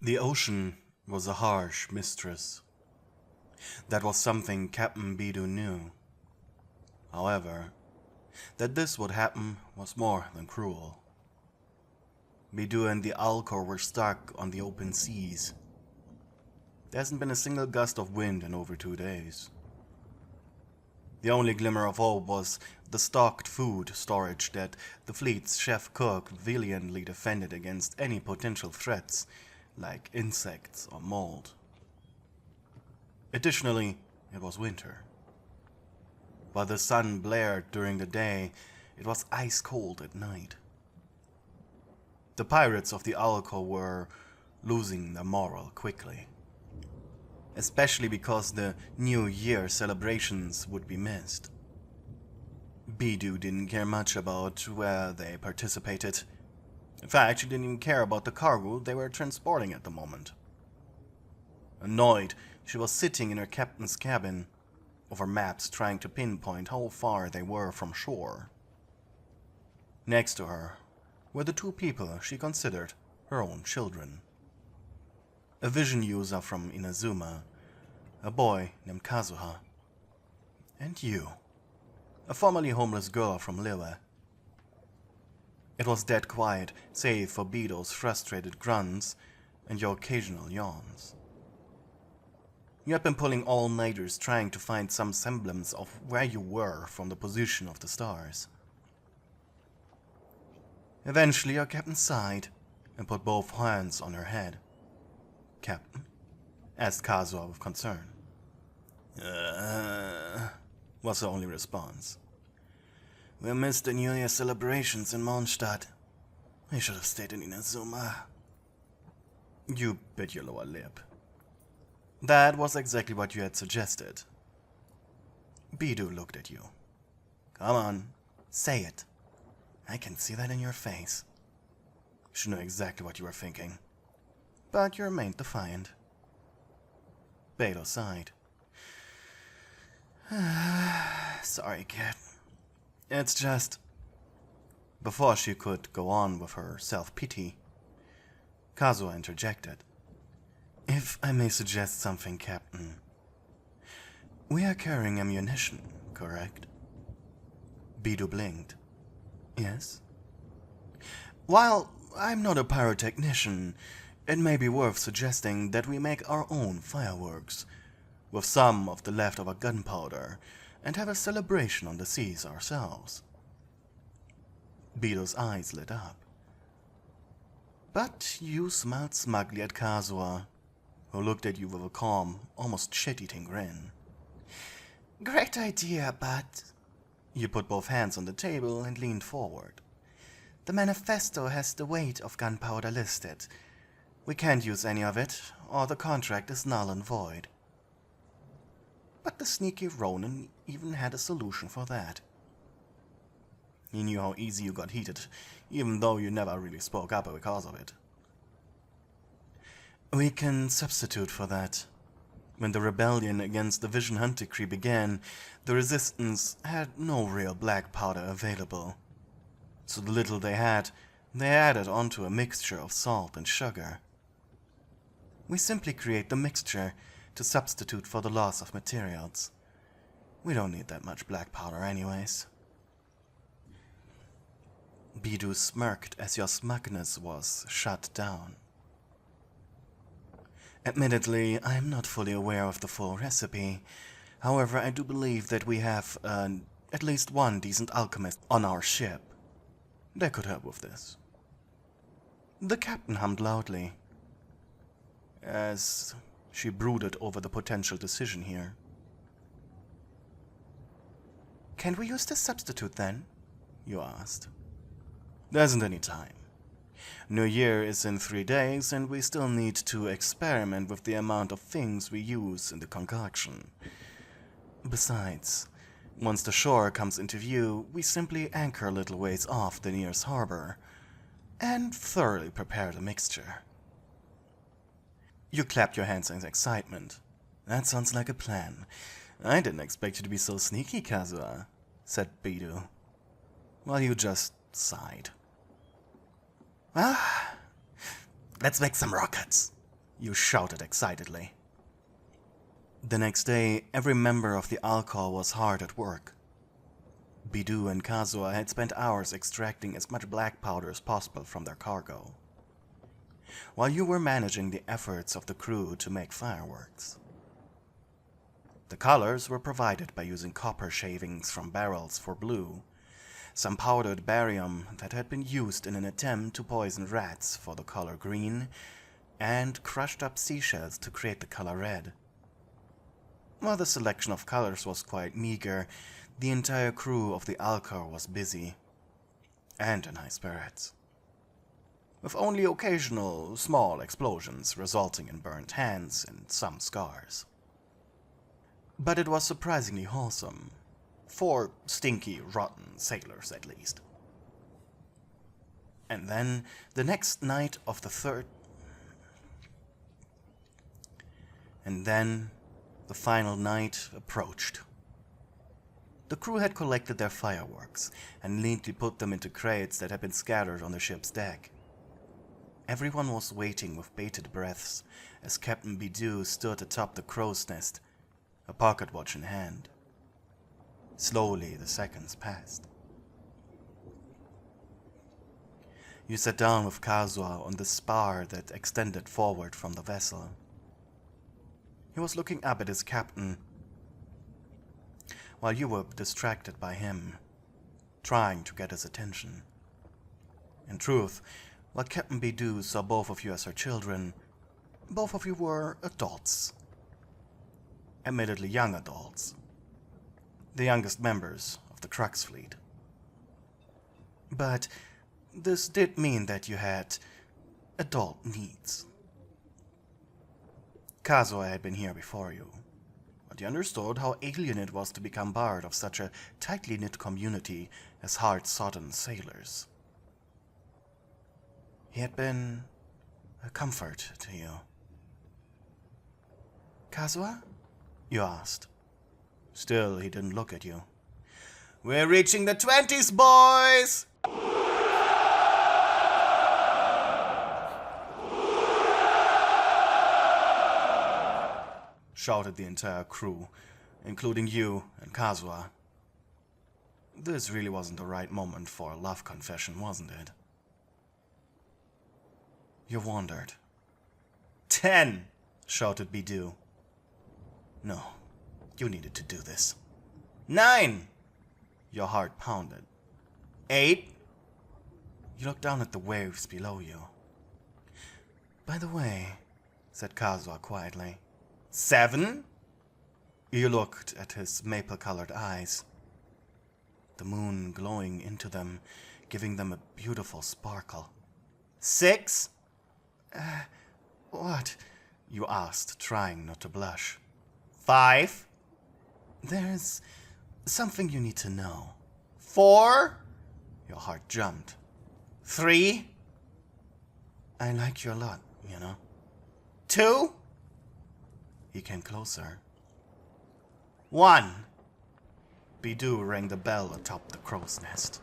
The ocean was a harsh mistress. That was something Captain Beidous knew. However, that this would happen was more than cruel. Beidous and the Alcor were stuck on the open seas. There hasn't been a single gust of wind in over 2 days. The only glimmer of hope was the stocked food storage that the fleet's chef-cook valiantly defended against any potential threats, like insects or mold. Additionally, it was winter. While the sun blared during the day, it was ice cold at night. The pirates of the Alcor were losing their morale quickly. Especially because the New Year celebrations would be missed. Beidous didn't care much about where they participated. In fact, she didn't even care about the cargo they were transporting at the moment. Annoyed, she was sitting in her captain's cabin, over maps trying to pinpoint how far they were from shore. Next to her were the 2 people she considered her own children. A vision user from Inazuma, a boy named Kazuha, and you, a formerly homeless girl from Lille. It was dead quiet, save for Beidous' frustrated grunts and your occasional yawns. You had been pulling all-nighters trying to find some semblance of where you were from the position of the stars. Eventually, your captain sighed and put both hands on her head. "Captain?" asked Kazuha with concern. Was the only response. "We missed the New Year celebrations in Mondstadt. We should have stayed in Inazuma." You bit your lower lip. That was exactly what you had suggested. Beidous looked at you. "Come on, say it. I can see that in your face." She knew exactly what you were thinking, but you remained defiant. Beidous sighed. "Sorry, kid. It's just..." Before she could go on with her self-pity, Kazuha interjected. "If I may suggest something, Captain. We are carrying ammunition, correct?" Beidous blinked. "Yes?" "While I'm not a pyrotechnician, it may be worth suggesting that we make our own fireworks, with some of the leftover gunpowder, and have a celebration on the seas ourselves." Beidous' eyes lit up. But you smiled smugly at Kazuha, who looked at you with a calm, almost shit-eating grin. "Great idea, but..." You put both hands on the table and leaned forward. "The manifesto has the weight of gunpowder listed. We can't use any of it, or the contract is null and void." But the sneaky Ronin even had a solution for that. He knew how easy you got heated, even though you never really spoke up because of it. "We can substitute for that. When the rebellion against the Vision Hunt decree began, the resistance had no real black powder available. So the little they had, they added onto a mixture of salt and sugar. We simply create the mixture to substitute for the loss of materials. We don't need that much black powder anyways." Beidous smirked as your smugness was shut down. "Admittedly, I'm not fully aware of the full recipe. However, I do believe that we have at least one decent alchemist on our ship. They could help with this." The captain hummed loudly, as she brooded over the potential decision here. "Can we use this substitute then?" you asked. "There isn't any time. New Year is in 3 days, and we still need to experiment with the amount of things we use in the concoction. Besides, once the shore comes into view, we simply anchor a little ways off the nearest harbor, and thoroughly prepare the mixture." You clapped your hands in excitement. "That sounds like a plan. I didn't expect you to be so sneaky, Kazuha," said Beidous, while you just sighed. "Ah, let's make some rockets," You shouted excitedly. The next day, every member of the Alcor was hard at work. Beidous and Kazuha had spent hours extracting as much black powder as possible from their cargo, while you were managing the efforts of the crew to make fireworks. The colors were provided by using copper shavings from barrels for blue, some powdered barium that had been used in an attempt to poison rats for the color green, and crushed up seashells to create the color red. While the selection of colors was quite meager, the entire crew of the Alcor was busy, and in high spirits, with only occasional small explosions resulting in burnt hands and some scars. But it was surprisingly wholesome, for stinky, rotten sailors at least. And then, the next night of the third... And then, the final night approached. The crew had collected their fireworks and neatly put them into crates that had been scattered on the ship's deck. Everyone was waiting with bated breaths as Captain Beidous stood atop the crow's nest, a pocket watch in hand. Slowly the seconds passed. You sat down with Kazuha on the spar that extended forward from the vessel. He was looking up at his captain, while you were distracted by him, trying to get his attention. In truth, while Captain Beidous saw both of you as her children, both of you were adults. Admittedly young adults. The youngest members of the Crux fleet. But this did mean that you had adult needs. Kazuha had been here before you, but you understood how alien it was to become part of such a tightly knit community as hard-sodden sailors. He had been a comfort to you. Kazuha? You asked. Still, he didn't look at you. We're reaching the 20s, boys! Shouted the entire crew, including you and Kazuha. This really wasn't the right moment for a love confession, wasn't it? You wondered. 10! Shouted Beidous. No, you needed to do this. 9! Your heart pounded. 8! You looked down at the waves below you. By the way, said Kazuha quietly. 7? You looked at his maple-colored eyes, the moon glowing into them, giving them a beautiful sparkle. 6? What? You asked, trying not to blush. 5? There's something you need to know. 4? Your heart jumped. 3? I like you a lot, you know. 2? He came closer. 1. Beidous rang the bell atop the crow's nest,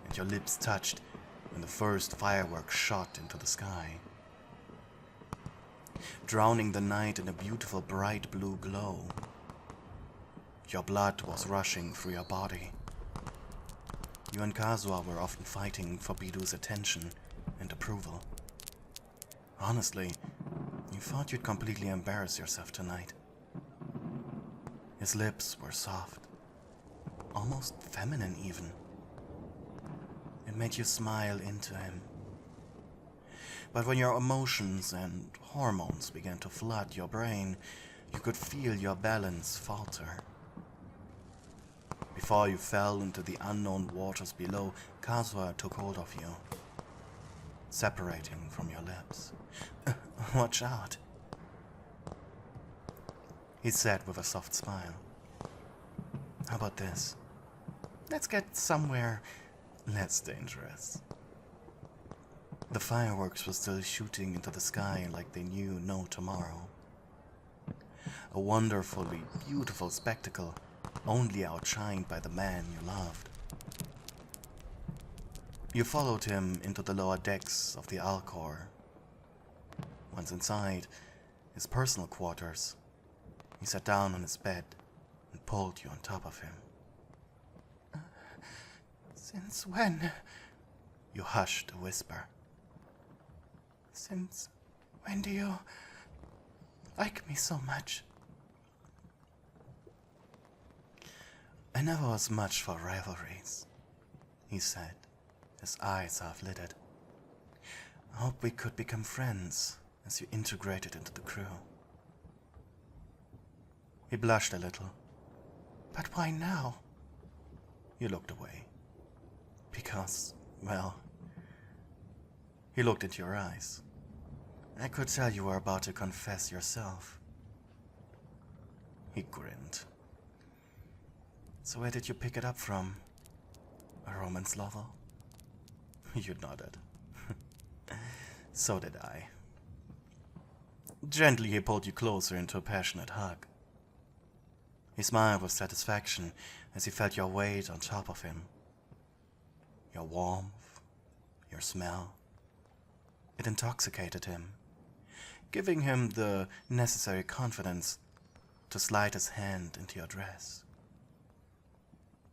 and your lips touched when the first firework shot into the sky, drowning the night in a beautiful bright blue glow. Your blood was rushing through your body. You and Kazuha were often fighting for Beidous' attention and approval. Honestly, you thought you'd completely embarrass yourself tonight. His lips were soft, almost feminine even. It made you smile into him. But when your emotions and hormones began to flood your brain, you could feel your balance falter. Before you fell into the unknown waters below, Kazuha took hold of you, separating from your lips. Watch out, he said with a soft smile. How about this? Let's get somewhere less dangerous. The fireworks were still shooting into the sky like they knew no tomorrow. A wonderfully beautiful spectacle, only outshined by the man you loved. You followed him into the lower decks of the Alcor, Once inside his personal quarters, he sat down on his bed and pulled you on top of him. "Since when?" You hushed a whisper. "Since when do you like me so much?" "I never was much for rivalries," he said, his eyes half-lidded. "I hope we could become friends as you integrated into the crew." He blushed a little. "But why now?" You looked away. "Because, well..." He looked into your eyes. "I could tell you were about to confess yourself." He grinned. "So where did you pick it up from? A romance novel?" You nodded. "So did I." Gently he pulled you closer into a passionate hug. He smiled with satisfaction as he felt your weight on top of him. Your warmth, your smell. It intoxicated him, giving him the necessary confidence to slide his hand into your dress.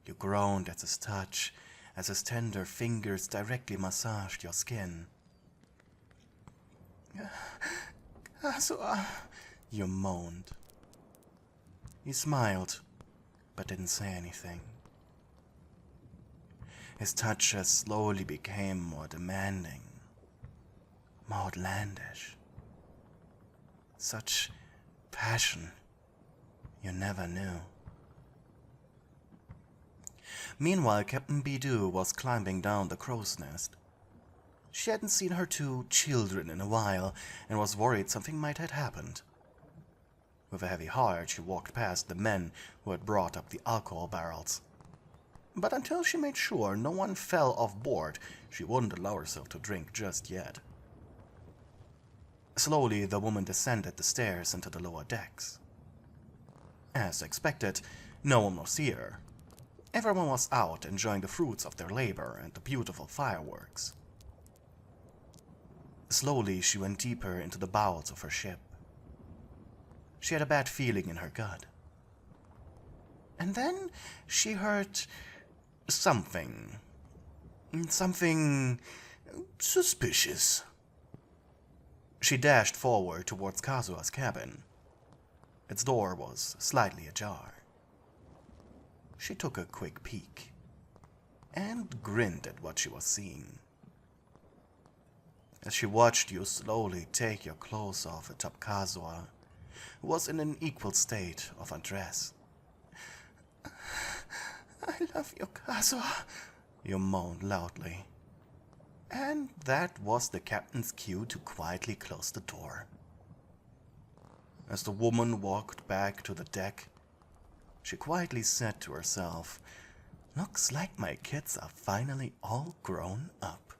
You groaned at his touch as his tender fingers directly massaged your skin. "Kazuha," you moaned. He smiled, but didn't say anything. His touches slowly became more demanding, more outlandish. Such passion you never knew. Meanwhile, Captain Beidous was climbing down the crow's nest. She hadn't seen her two children in a while and was worried something might have happened. With a heavy heart, she walked past the men who had brought up the alcohol barrels. But until she made sure no one fell off board, she wouldn't allow herself to drink just yet. Slowly, the woman descended the stairs into the lower decks. As expected, no one was here. Everyone was out enjoying the fruits of their labor and the beautiful fireworks. Slowly, she went deeper into the bowels of her ship. She had a bad feeling in her gut. And then she heard something. Something suspicious. She dashed forward towards Kazuha's cabin. Its door was slightly ajar. She took a quick peek and grinned at what she was seeing. As she watched you slowly take your clothes off atop Kazuha, who was in an equal state of undress. "I love you, Kazuha," you moaned loudly. And that was the captain's cue to quietly close the door. As the woman walked back to the deck, she quietly said to herself, "Looks like my kids are finally all grown up."